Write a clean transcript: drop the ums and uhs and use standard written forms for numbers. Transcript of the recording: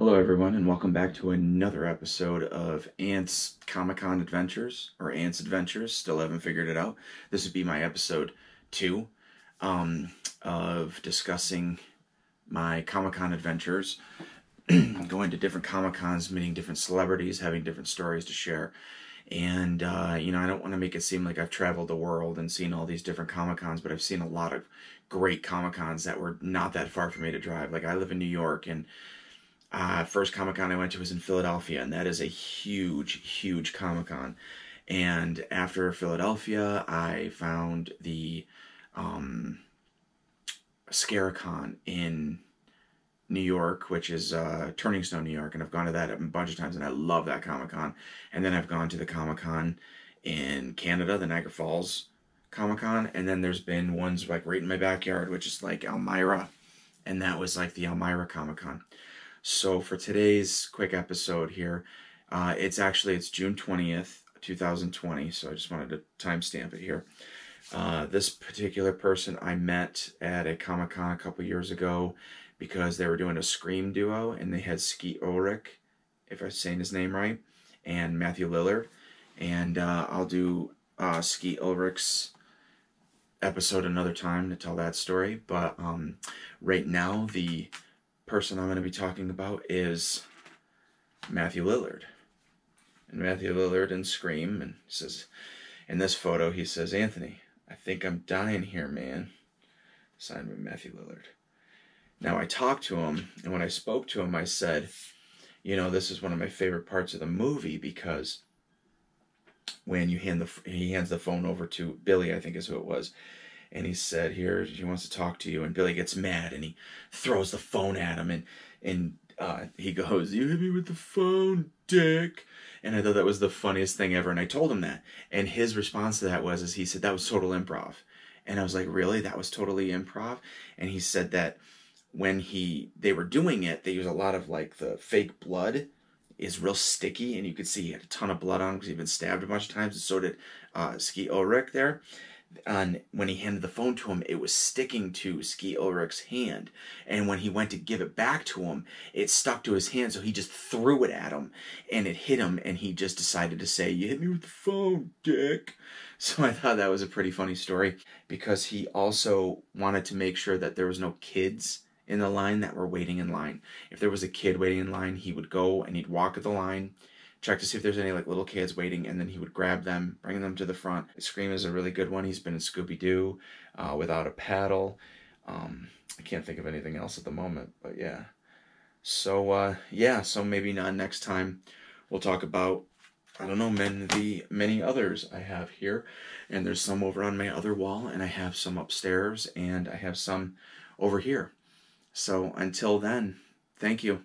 Hello everyone, and welcome back to another episode of Ant's Comic Con Adventures, or Ant's Adventures. Still haven't figured it out. This would be my episode 2 of discussing my Comic Con adventures, going to different Comic Cons, meeting different celebrities, having different stories to share. And, I don't want to make it seem like I've traveled the world and seen all these different Comic Cons, but I've seen a lot of great Comic Cons that were not that far for me to drive. Like, I live in New York, and first Comic Con I went to was in Philadelphia, and that is a huge, huge Comic Con. And after Philadelphia, I found the Scaricon in New York, which is Turning Stone, New York, and I've gone to that a bunch of times, and I love that Comic Con. And then I've gone to the Comic Con in Canada, the Niagara Falls Comic Con, and then there's been ones like right in my backyard, which is like Elmira, and that was like the Elmira Comic Con. So for today's quick episode here, it's June 20th, 2020, so I just wanted to timestamp it here. This particular person I met at a Comic-Con a couple years ago because they were doing a Scream duo, and they had Skeet Ulrich, if I'm saying his name right, and Mathew Lillard. And I'll do Skeet Ulrich's episode another time to tell that story. But right now, the person I'm going to be talking about is Mathew Lillard. And Mathew Lillard in Scream, and says, in this photo, he says, "Anthony, I think I'm dying here, man." Signed by Mathew Lillard. Now, I talked to him, and when I spoke to him, I said, this is one of my favorite parts of the movie, because when he hands the phone over to Billy, I think is who it was, and he said, "Here, she wants to talk to you." And Billy gets mad, and he throws the phone at him, and he goes, "You hit me with the phone, dick." And I thought that was the funniest thing ever, and I told him that. And his response to that was, he said, "That was total improv." And I was like, "Really? That was totally improv?" And he said that when they were doing it, they use a lot of, like, the fake blood is real sticky, and you could see he had a ton of blood on him because he'd been stabbed a bunch of times, and so did Skeet Ulrich there. And when he handed the phone to him, it was sticking to Skeet Ulrich's hand. And when he went to give it back to him, it stuck to his hand, so he just threw it at him, and it hit him, and he just decided to say, "You hit me with the phone, dick." So I thought that was a pretty funny story, because he also wanted to make sure that there was no kids in the line that were waiting in line. If there was a kid waiting in line, he would go and he'd walk at the line, check to see if there's any like little kids waiting, and then he would grab them, bring them to the front. Scream is a really good one. He's been in Scooby-Doo, Without a Paddle. I can't think of anything else at the moment, but yeah. So so maybe not next time we'll talk about, I don't know, many others I have here, and there's some over on my other wall, and I have some upstairs, and I have some over here. So until then, thank you.